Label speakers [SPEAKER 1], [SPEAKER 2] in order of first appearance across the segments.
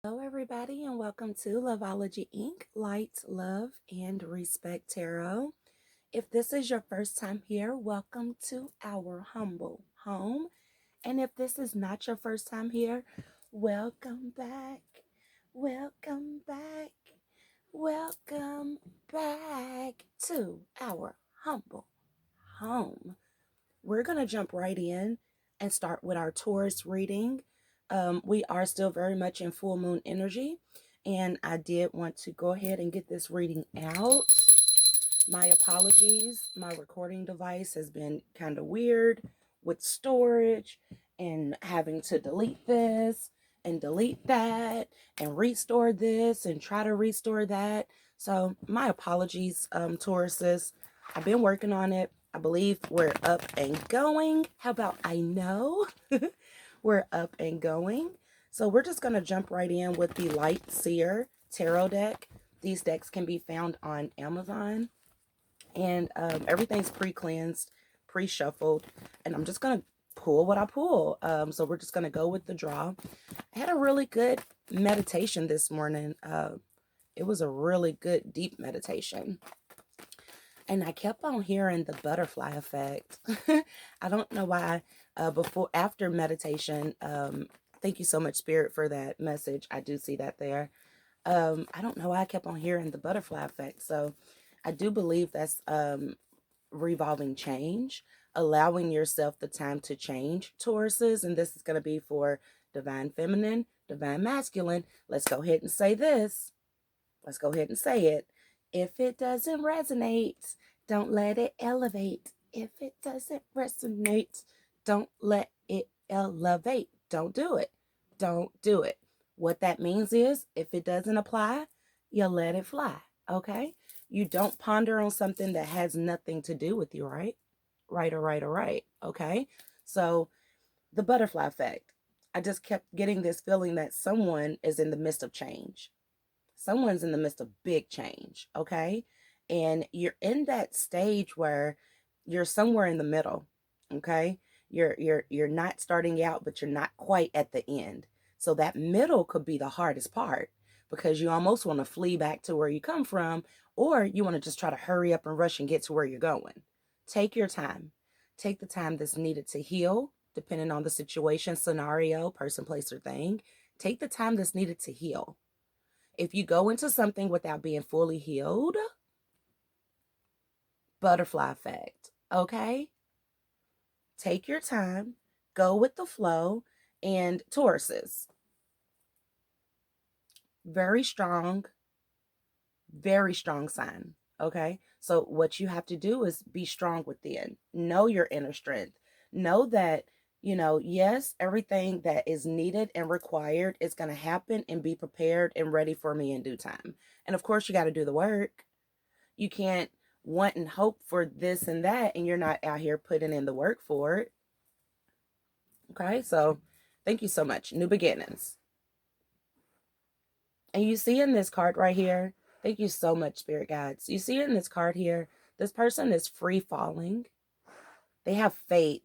[SPEAKER 1] Hello, everybody, and welcome to Loveology Ink, Light, Love, and Respect Tarot. If this is your first time here, welcome to our humble home. And if this is not your first time here, welcome back. Welcome back. Welcome back to our humble home. We're going to jump right in and start with our Taurus reading. We are still very much in full moon energy, and I did want to go ahead and get this reading out. My apologies. My recording device has been kind of weird with storage and having to delete this and delete that and restore this and try to restore that. So my apologies, Tauruses. I've been working on it. I believe we're up and going. How about I know? We're up and going. So we're just going to jump right in with the Light Seer Tarot deck. These decks can be found on Amazon. And everything's pre-cleansed, pre-shuffled. And I'm just going to pull what I pull. So we're just going to go with the draw. I had a really good meditation this morning. It was a really good, deep meditation. And I kept on hearing the butterfly effect. I don't know why. After meditation, thank you so much, Spirit, for that message. I do see that there. I don't know why I kept on hearing the butterfly effect. So I do believe that's revolving change, allowing yourself the time to change, Tauruses. And this is going to be for divine feminine, divine masculine. Let's go ahead and say this. Let's go ahead and say it. If it doesn't resonate, don't let it elevate. If it doesn't resonate, don't let it elevate. Don't do it. Don't do it. What that means is, if it doesn't apply, you let it fly, okay? You don't ponder on something that has nothing to do with you, right? Right, okay? So, the butterfly effect. I just kept getting this feeling that someone is in the midst of change. Someone's in the midst of big change, okay? And you're in that stage where you're somewhere in the middle, okay? You're not starting out, but you're not quite at the end. So that middle could be the hardest part, because you almost want to flee back to where you come from, or you want to just try to hurry up and rush and get to where you're going. Take your time. Take the time that's needed to heal, depending on the situation, scenario, person, place, or thing. Take the time that's needed to heal. If you go into something without being fully healed, butterfly effect, okay? Take your time, go with the flow, and Tauruses, very strong sign, okay? So what you have to do is be strong within. Know your inner strength. Know that, yes, everything that is needed and required is going to happen, and be prepared and ready for me in due time. And of course, you got to do the work. You can't want and hope for this and that, and you're not out here putting in the work for it. Okay, so thank you so much. New beginnings. And you see in this card right here, thank you so much, Spirit Guides. You see in this card here, this person is free falling. They have faith.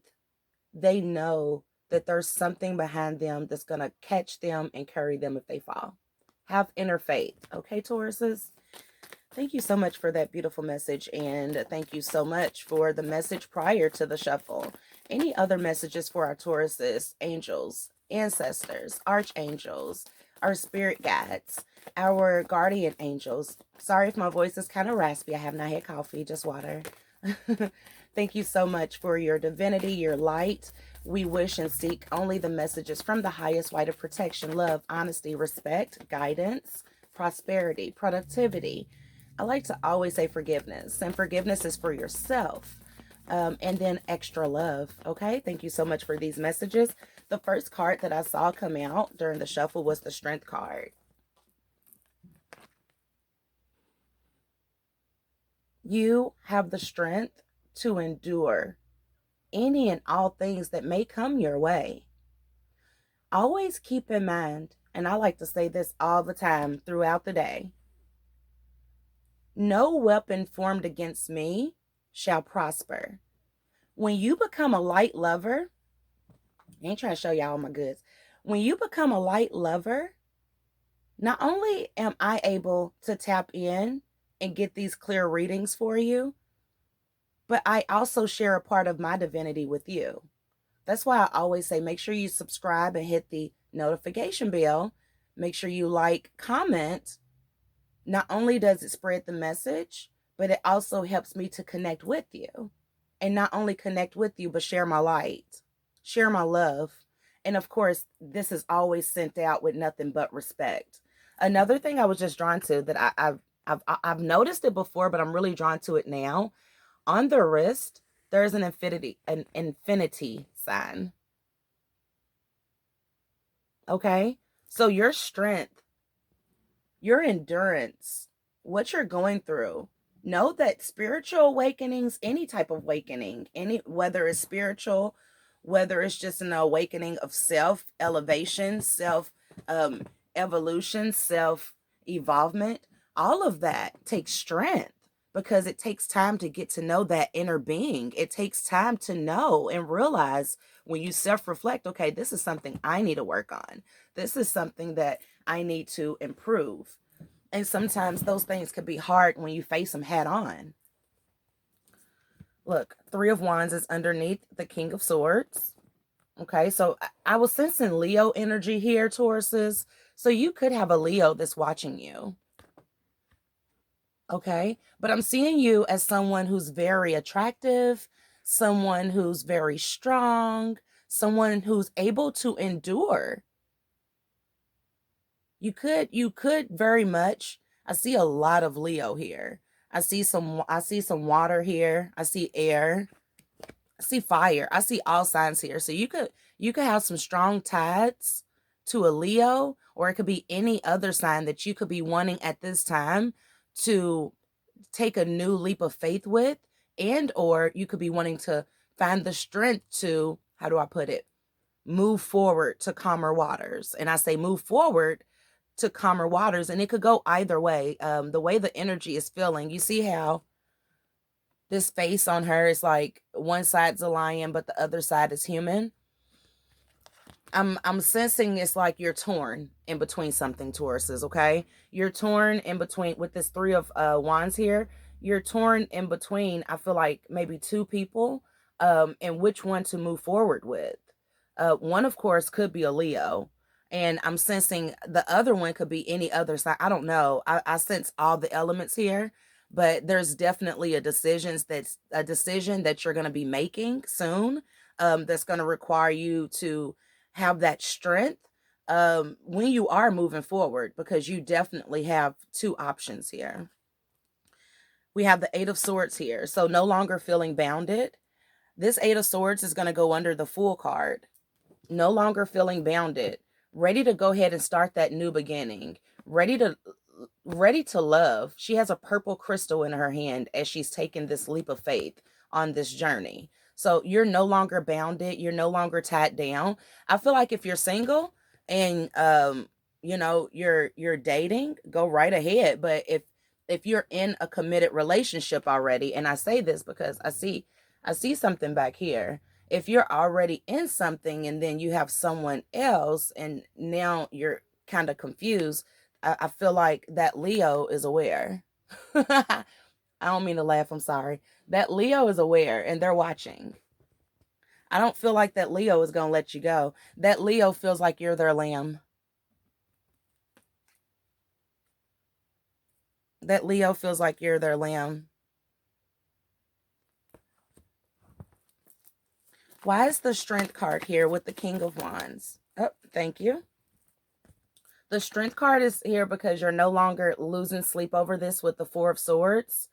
[SPEAKER 1] They know that there's something behind them that's going to catch them and carry them if they fall. Have inner faith. Okay, Tauruses? Thank you so much for that beautiful message, and thank you so much for the message prior to the shuffle. Any other messages for our Tauruses, angels, ancestors, archangels, our spirit guides, our guardian angels? Sorry if my voice is kind of raspy. I have not had coffee, just water. Thank you so much for your divinity, your light. We wish and seek only the messages from the highest light of protection, love, honesty, respect, guidance, prosperity, productivity. I like to always say forgiveness, and forgiveness is for yourself. And then extra love. Okay, thank you so much for these messages. The first card that I saw come out during the shuffle was the Strength card. You have the strength to endure any and all things that may come your way. Always keep in mind, and I like to say this all the time throughout the day, no weapon formed against me shall prosper. When you become a light lover, I ain't trying to show y'all my goods. When you become a light lover, Not only am I able to tap in and get these clear readings for you, but I also share a part of my divinity with you. That's why I always say make sure you subscribe and hit the notification bell. Make sure you like, comment. Not only does it spread the message, but it also helps me to connect with you. And not only connect with you, but share my light, share my love. And of course, this is always sent out with nothing but respect. Another thing I was just drawn to that I've noticed it before, but I'm really drawn to it now. On the wrist, there's an infinity sign. Okay? So your strength, your endurance, what you're going through, know that spiritual awakenings, any type of awakening, any whether it's spiritual, whether it's just an awakening of self elevation, self um, evolution, self evolvement, all of that takes strength because it takes time to get to know that inner being. It takes time to know and realize when you self reflect, okay, this is something I need to work on. This is something that I need to improve. And sometimes those things could be hard when you face them head on. Look, Three of Wands is underneath the King of Swords. Okay, so I was sensing Leo energy here, Tauruses. So you could have a Leo that's watching you. Okay, but I'm seeing you as someone who's very attractive, someone who's very strong, someone who's able to endure. You could very much. I see a lot of Leo here. I see some water here. I see air. I see fire. I see all signs here. So you could have some strong ties to a Leo, or it could be any other sign that you could be wanting at this time to take a new leap of faith with, and or you could be wanting to find the strength to, how do I put it, move forward to calmer waters. And I say move forward to calmer waters, and it could go either way. The way the energy is feeling, you see how this face on her is like one side's a lion but the other side is human. I'm sensing it's like you're torn in between something, Tauruses, okay? You're torn in between with this Three of Wands here. You're torn in between, I feel like maybe two people, and which one to move forward with. One, of course, could be a Leo, and I'm sensing the other one could be any other side. I don't know. I sense all the elements here, but there's definitely a decision that you're going to be making soon, that's going to require you to have that strength when you are moving forward, because you definitely have two options here. We have the Eight of Swords here, so no longer feeling bounded. This Eight of Swords is going to go under the Fool card. No longer feeling bounded, ready to go ahead and start that new beginning, ready to love. She has a purple crystal in her hand as she's taking this leap of faith on this journey. So you're no longer bounded, you're no longer tied down. I feel like if you're single and you're dating, go right ahead. But if you're in a committed relationship already, and I say this because I see something back here. If you're already in something and then you have someone else and now you're kind of confused, I feel like that Leo is aware. I don't mean to laugh, I'm sorry. That Leo is aware and they're watching. I don't feel like that Leo is going to let you go. That Leo feels like you're their lamb. That Leo feels like you're their lamb. Why is the Strength card here with the King of Wands? Oh, thank you. The Strength card is here because you're no longer losing sleep over this with the Four of Swords.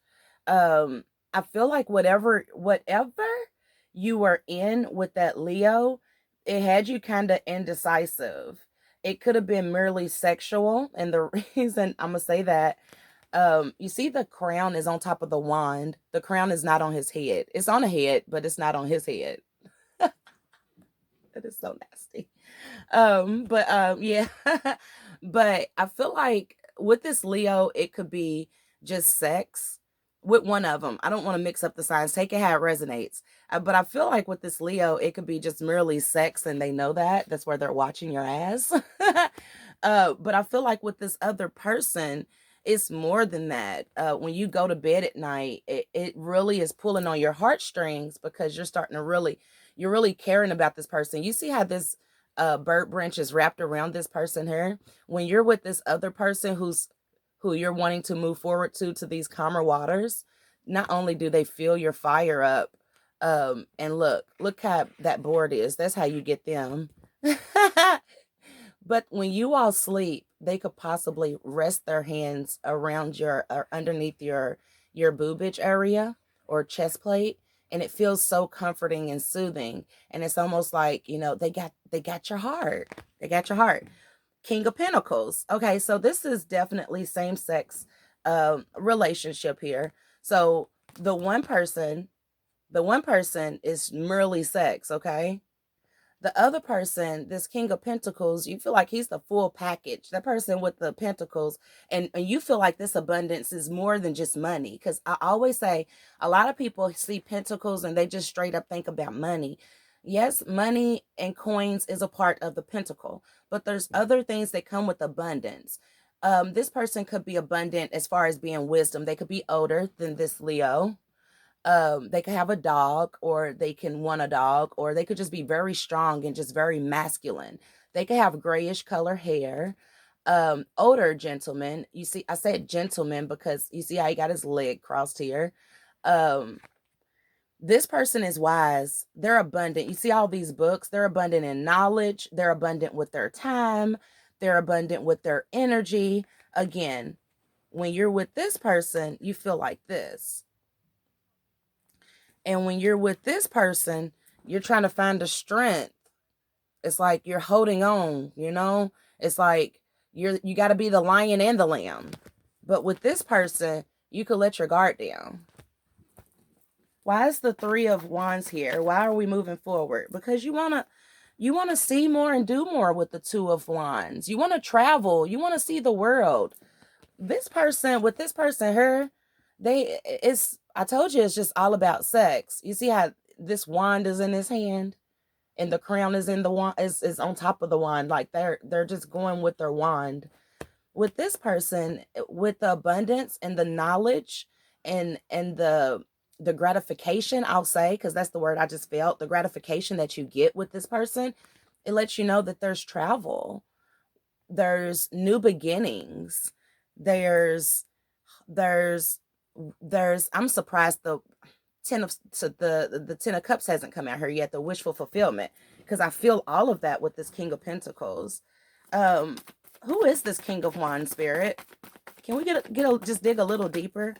[SPEAKER 1] I feel like whatever you were in with that Leo, it had you kind of indecisive. It could have been merely sexual, and the reason I'm gonna say that, you see the crown is on top of the wand. The crown is not on his head. It's on a head, but it's not on his head. That is so nasty. But yeah. But I feel like with this Leo, it could be just sex with one of them. I don't want to mix up the signs. Take it how it resonates. But I feel like with this Leo, it could be just merely sex, and they know that. That's where they're watching your ass. But I feel like with this other person, it's more than that. When you go to bed at night, it really is pulling on your heartstrings because you're really caring about this person. You see how this bird branch is wrapped around this person here? When you're with this other person who you're wanting to move forward to these calmer waters, not only do they feel your fire up, and look how that board is. That's how you get them. But when you all sleep, they could possibly rest their hands around your or underneath your boobage area or chest plate, and it feels so comforting and soothing. And it's almost like, they got your heart. They got your heart. King of Pentacles. Okay, so this is definitely same-sex relationship here. So the one person is merely sex, okay? The other person, this King of Pentacles, you feel like he's the full package. That person with the pentacles, and you feel like this abundance is more than just money. Because I always say, a lot of people see pentacles and they just straight up think about money. Yes, money and coins is a part of the pentacle, but there's other things that come with abundance. This person could be abundant as far as being wisdom. They could be older than this Leo. They could have a dog, or they can want a dog, or they could just be very strong and just very masculine. They could have grayish color hair. Older gentleman. You see, I said gentleman because you see how he got his leg crossed here. This person is wise. They're abundant. You see all these books, they're abundant in knowledge. They're abundant with their time. They're abundant with their energy. Again, when you're with this person, you feel like this. And when you're with this person, you're trying to find the strength. It's like you're holding on, It's like you got to be the lion and the lamb. But with this person, you could let your guard down. Why is the 3 of Wands here? Why are we moving forward? Because you want to see more and do more with the 2 of Wands. You want to travel. You want to see the world. This person, with this person here, I told you it's just all about sex. You see how this wand is in his hand and the crown is in the wand, is on top of the wand. Like they're just going with their wand. With this person, with the abundance and the knowledge and the gratification, I'll say, because that's the word I just felt, the gratification that you get with this person, it lets you know that there's travel, there's new beginnings, there's I'm surprised the 10 of Cups hasn't come out here yet, the wishful fulfillment, because I feel all of that with this King of Pentacles. Who is this King of Wands, Spirit? Can we just dig a little deeper?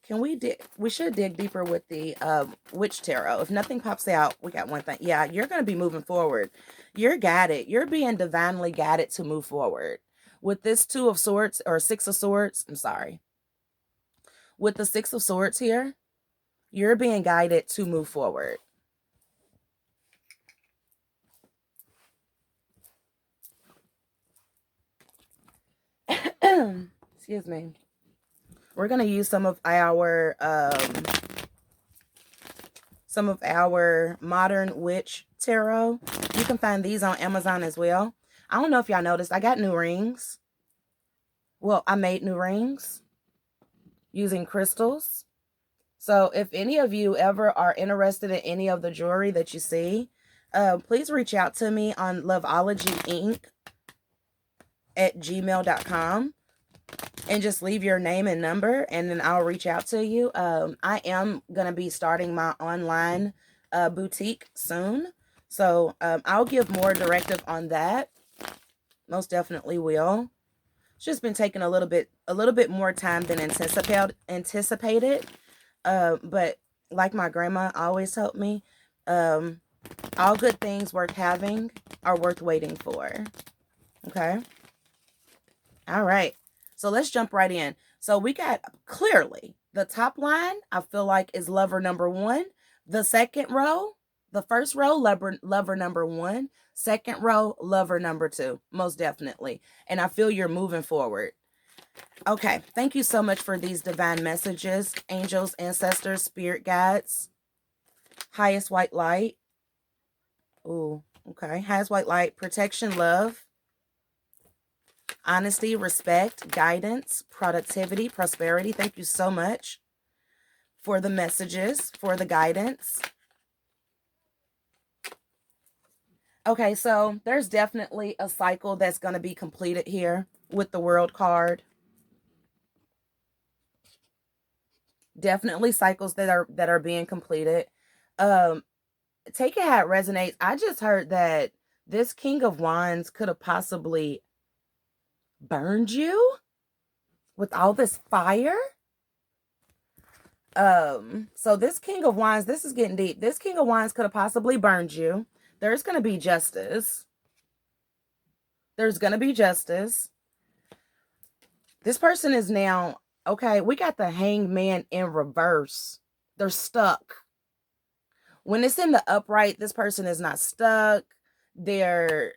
[SPEAKER 1] We should dig deeper with the Witch Tarot. If nothing pops out, we got one thing. Yeah, you're going to be moving forward. You're guided. You're being divinely guided to move forward. With this 2 of Swords, or 6 of Swords, I'm sorry. With the 6 of Swords here, you're being guided to move forward. Excuse me. We're going to use some of our Modern Witch Tarot. You can find these on Amazon as well. I don't know if y'all noticed, I got new rings. Well, I made new rings using crystals. So if any of you ever are interested in any of the jewelry that you see, please reach out to me on loveologyink@gmail.com and just leave your name and number, and then I'll reach out to you. I am going to be starting my online boutique soon. So I'll give more directive on that. Most definitely will. It's just been taking a little bit more time than anticipated. But like my grandma always told me, all good things worth having are worth waiting for. Okay. All right. So let's jump right in. So we got clearly the top line, I feel like, is lover number 1. The second row, the first row, lover number 1. Second row, lover number 2. Most definitely. And I feel you're moving forward. Okay. Thank you so much for these divine messages, angels, ancestors, spirit guides. Highest white light. Ooh, okay. Highest white light, protection, love. honesty, respect, guidance, productivity, prosperity. Thank you so much for the messages, for the guidance. Okay, so there's definitely a cycle that's going to be completed here with the World card. Definitely cycles that are being completed. Take it how it resonates. I just heard that this King of Wands could have possibly burned you with all this fire. So this King of Wands, this is getting deep. This King of Wands could have possibly burned you. There's going to be justice. There's going to be justice. This person is now, okay, we got the Hangman in reverse. They're stuck. When it's in the upright, this person is not stuck. They're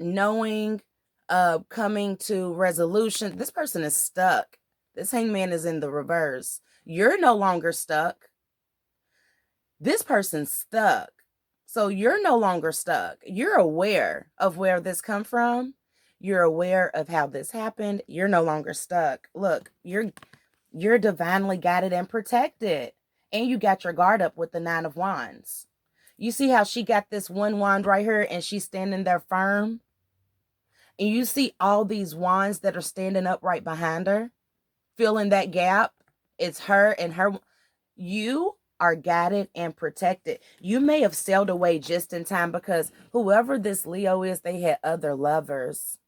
[SPEAKER 1] knowing, coming to resolution. This person is stuck. This Hangman is in the reverse. You're no longer stuck. This person's stuck. So you're no longer stuck. You're aware of where this come from. You're aware of how this happened. You're no longer stuck. Look, you're divinely guided and protected. And you got your guard up with the 9 of Wands. You see how she got this one wand right here and she's standing there firm? And you see all these wands that are standing up right behind her, filling that gap. It's her and her. You are guided and protected. You may have sailed away just in time because whoever this Leo is, they had other lovers.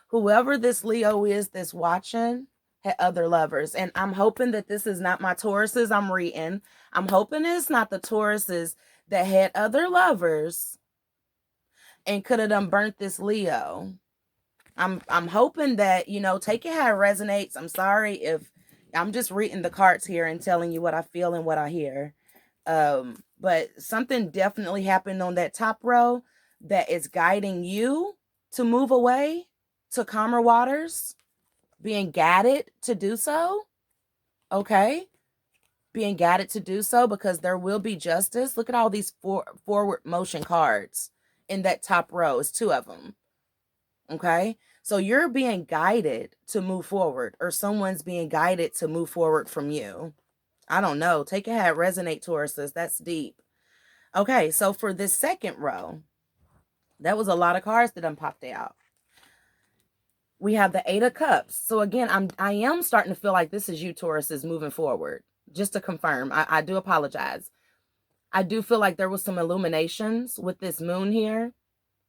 [SPEAKER 1] Whoever this Leo is that's watching had other lovers. And I'm hoping that this is not my Tauruses I'm reading. I'm hoping it's not the Tauruses that had other lovers and could have done burnt this Leo. I'm hoping that, you know, take it how it resonates. I'm sorry if I'm just reading the cards here and telling you what I feel and what I hear. But something definitely happened on that top row that is guiding you to move away to calmer waters, being guided to do so. Okay. Being guided to do so because there will be justice. Look at all these forward motion cards in that top row. It's 2 of them. Okay. So you're being guided to move forward, or someone's being guided to move forward from you. I don't know. Take it how it resonates, Tauruses. That's deep. Okay. So for this second row, that was a lot of cards that done popped out. We have the 8 of Cups. So again, I am starting to feel like this is you, Tauruses, moving forward. Just to confirm, I do apologize. I do feel like there was some illuminations with this moon here.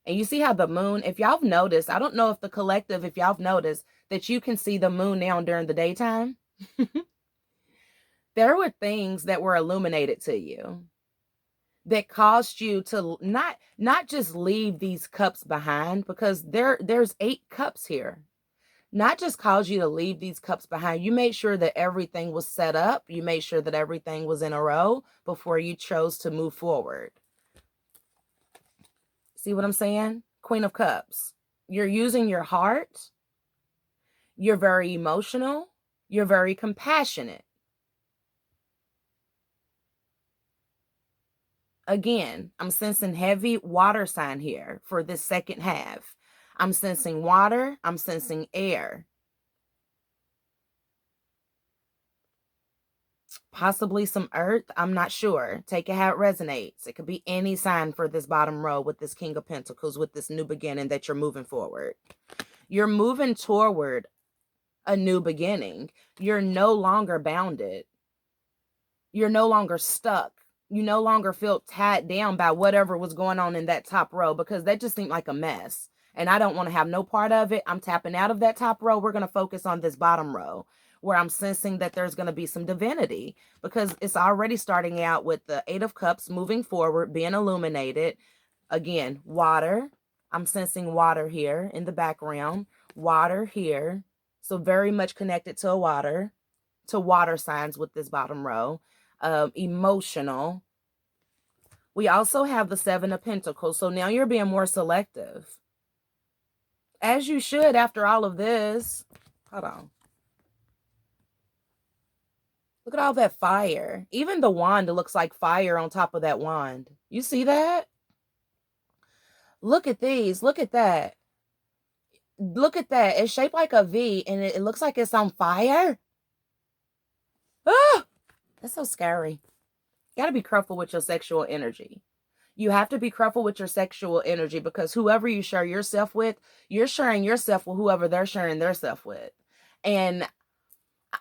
[SPEAKER 1] And you see how the moon, if y'all have noticed, I don't know if the collective, if y'all have noticed that you can see the moon now during the daytime. There were things that were illuminated to you that caused you to not just leave these cups behind, because there's 8 cups here. Not just cause you to leave these cups behind. You made sure that everything was set up. You made sure that everything was in a row before you chose to move forward. See what I'm saying? Queen of Cups. You're using your heart. You're very emotional. You're very compassionate. Again, I'm sensing heavy water sign here for this second half. I'm sensing water. I'm sensing air. Possibly some earth. I'm not sure. Take it how it resonates. It could be any sign for this bottom row with this King of Pentacles, with this new beginning that you're moving forward. You're moving toward a new beginning. You're no longer bounded. You're no longer stuck. You no longer feel tied down by whatever was going on in that top row, because that just seemed like a mess. And I don't want to have no part of it. I'm tapping out of that top row. We're going to focus on this bottom row, where I'm sensing that there's going to be some divinity, because it's already starting out with the 8 of Cups moving forward, being illuminated. Again, water. I'm sensing water here in the background. Water here. So very much connected to water signs with this bottom row. Emotional. We also have the 7 of Pentacles. So now you're being more selective. As you should after all of this. Hold on. Look at all that fire. Even the wand looks like fire on top of that wand. You see that? Look at these. Look at that. look at that. It's shaped like a V, and it looks like it's on fire. Oh, that's so scary. You got to be careful with your sexual energy. You have to be careful with your sexual energy, because whoever you share yourself with, you're sharing yourself with whoever they're sharing their self with. And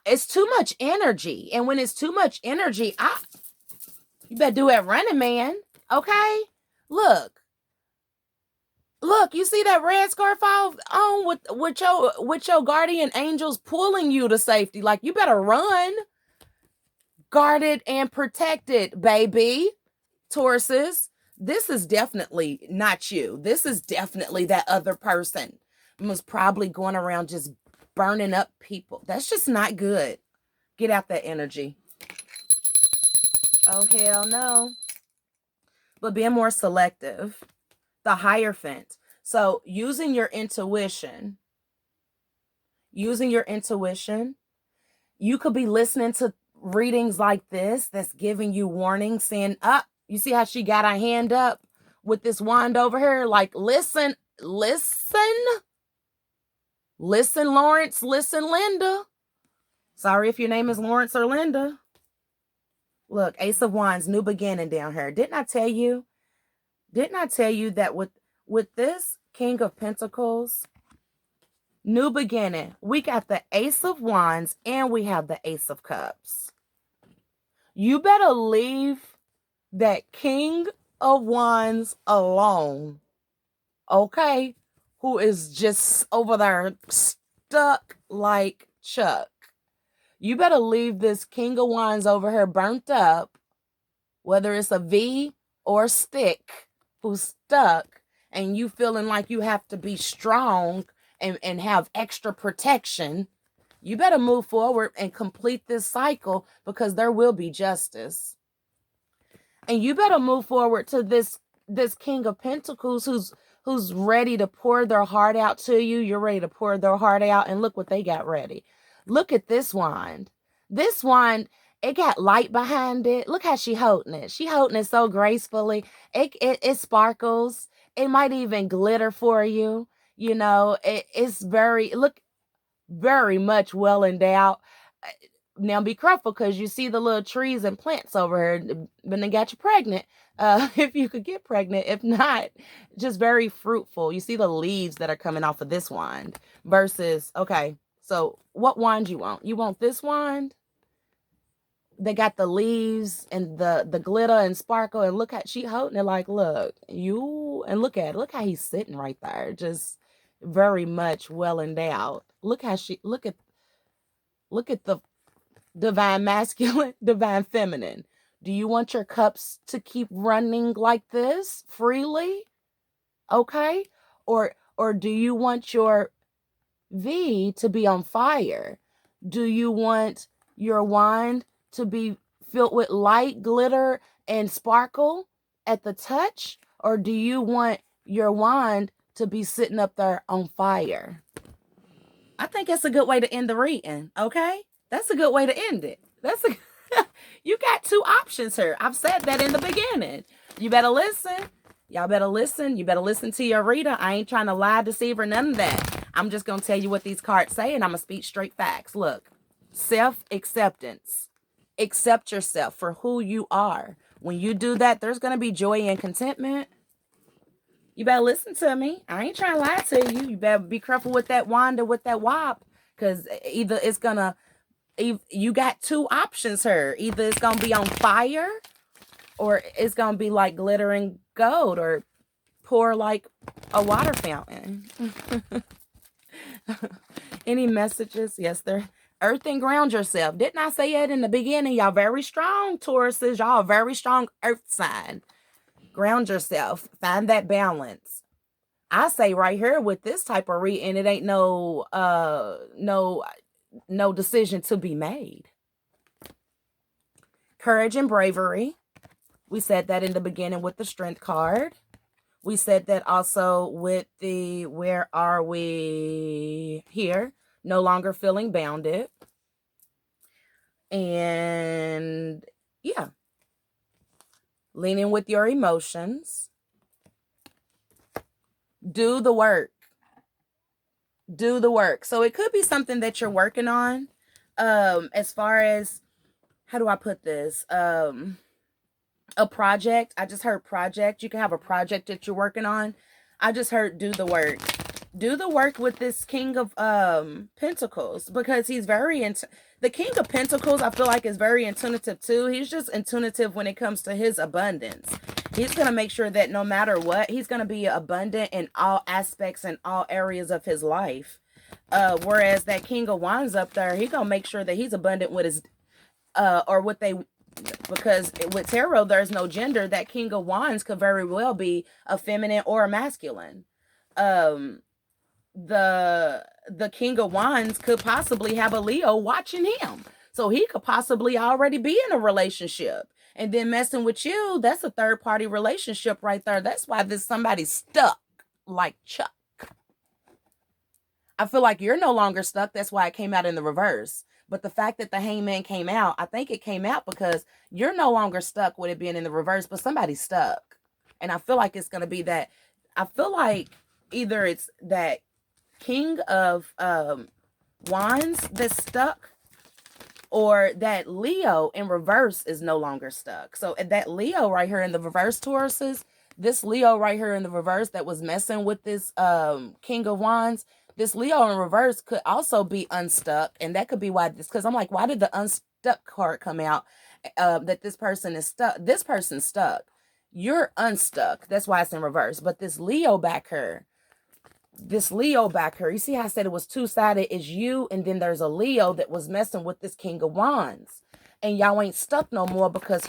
[SPEAKER 1] it's too much energy. And when it's too much energy, you better do it running, man. Okay? Look, you see that red scarf on with your guardian angels pulling you to safety. Like, you better run. Guarded and protected, baby. Tauruses, this is definitely not you. This is definitely that other person was probably going around just burning up people. That's just not good. Get out that energy. Oh, hell no. But being more selective. The Hierophant. So using your intuition, you could be listening to readings like this that's giving you warnings, saying, up. You see how she got her hand up with this wand over her? Like, listen, Lawrence, listen, Linda. Sorry if your name is Lawrence or Linda. Look, Ace of Wands, new beginning down here. Didn't I tell you that with this King of Pentacles, new beginning, we got the Ace of Wands and we have the Ace of Cups. You better leave that King of Wands alone, okay? Who is just over there stuck like Chuck. You better leave this King of Wands over here burnt up, whether it's a V or a stick, who's stuck, and you feeling like you have to be strong and have extra protection. You better move forward and complete this cycle, because there will be justice. And you better move forward to this King of Pentacles who's ready to pour their heart out to you. You're ready to pour their heart out, and look what they got ready. Look at this wand. This wand, it got light behind it. Look how she holding it. She holding it so gracefully. It sparkles. It might even glitter for you. You know, it's very much well endowed. Now be careful, because you see the little trees and plants over here, but they got you pregnant. If you could get pregnant. If not, just very fruitful. You see the leaves that are coming off of this wand versus, okay, so what wand you want? You want this wand? They got the leaves and the glitter and sparkle, and look at she holding it like, look, and look at it. Look how he's sitting right there, just very much well endowed. Look how look at the divine masculine, divine feminine. Do you want your cups to keep running like this freely? Okay? Or do you want your V to be on fire? Do you want your wand to be filled with light, glitter, and sparkle at the touch? Or do you want your wand to be sitting up there on fire? I think it's a good way to end the reading, okay? That's a good way to end it. You got two options here. I've said that in the beginning. You better listen. Y'all better listen. You better listen to your reader. I ain't trying to lie, deceive, or none of that. I'm just going to tell you what these cards say, and I'm going to speak straight facts. Look, self-acceptance. Accept yourself for who you are. When you do that, there's going to be joy and contentment. You better listen to me. I ain't trying to lie to you. You better be careful with that wand or with that wop, because either it's going to, you got two options here. Either it's going to be on fire, or it's going to be like glittering gold, or pour like a water fountain. Any messages? Yes, they're earth and ground yourself. Didn't I say it in the beginning? Y'all very strong, Tauruses. Y'all very strong earth sign. Ground yourself. Find that balance. I say right here with this type of reading, it ain't no decision to be made. Courage and bravery. We said that in the beginning with the Strength card. We said that also with the, where are we here? No longer feeling bounded. And yeah. Leaning with your emotions. Do the work. do the work. So it could be something that you're working on. As far as, how do I put this? A project. I just heard project. You can have a project that you're working on. I just heard do the work. Do the work with this King of Pentacles, because he's very the King of Pentacles, I feel like, is very intuitive too. He's just intuitive when it comes to his abundance. He's going to make sure that no matter what, he's going to be abundant in all aspects and all areas of his life. Whereas that King of Wands up there, he's going to make sure that he's abundant with his or what they, because with tarot there's no gender. That King of Wands could very well be a feminine or a masculine. The King of Wands could possibly have a Leo watching him, so he could possibly already be in a relationship and then messing with you. That's a third party relationship right there. That's why this somebody's stuck like Chuck. I feel like you're no longer stuck. That's why it came out in the reverse. But the fact that the Hangman came out, I think it came out because you're no longer stuck with it being in the reverse, but somebody's stuck. And I feel like it's going to be that. I feel like either it's that King of Wands that's stuck, or that Leo in reverse is no longer stuck. So that Leo right here in the reverse, Tauruses, this Leo right here in the reverse that was messing with this King of Wands, this Leo in reverse could also be unstuck. And that could be why this, because I'm like, why did the unstuck card come out? That this person is stuck. This person's stuck. You're unstuck. That's why it's in reverse. But this Leo back here, you see how I said it was two-sided? Is you, and then there's a Leo that was messing with this King of Wands. And y'all ain't stuck no more, because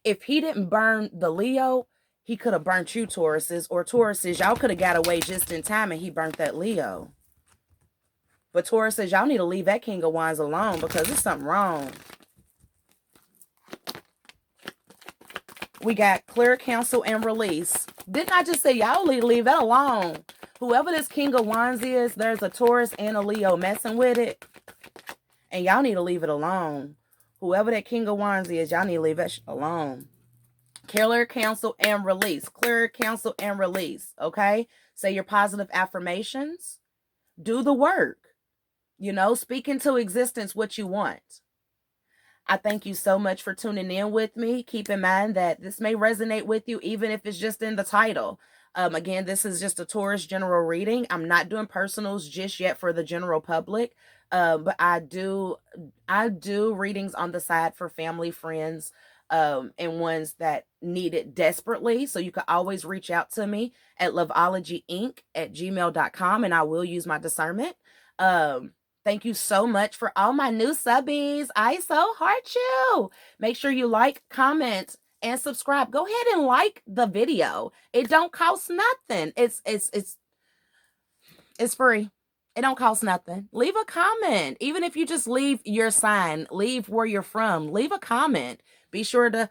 [SPEAKER 1] if he didn't burn the Leo, he could have burnt you, Tauruses, or Tauruses, y'all could have got away just in time and he burnt that Leo. But Tauruses, y'all need to leave that King of Wands alone, because there's something wrong. We got clear, counsel, and release. Didn't I just say y'all leave that alone? Whoever this King of Wands is, there's a Taurus and a Leo messing with it. And y'all need to leave it alone. Whoever that King of Wands is, y'all need to leave that alone. Clear, counsel, and release. Clear, counsel, and release. Okay? Say your positive affirmations. Do the work. Speak into existence what you want. I thank you so much for tuning in with me. Keep in mind that this may resonate with you, even if it's just in the title. Again, this is just a Taurus general reading. I'm not doing personals just yet for the general public. But I do readings on the side for family, friends, and ones that need it desperately. So you can always reach out to me at loveologyink@gmail.com, and I will use my discernment. Thank you so much for all my new subbies. I so heart you. Make sure you like, comment, and subscribe. Go ahead and like the video. It don't cost nothing. It's free. It don't cost nothing. Leave a comment. Even if you just leave your sign, leave where you're from, leave a comment. Be sure to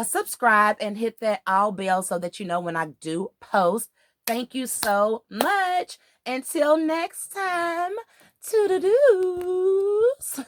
[SPEAKER 1] subscribe and hit that all bell so that you know when I do post. Thank you so much. Until next time. Toodle-doos.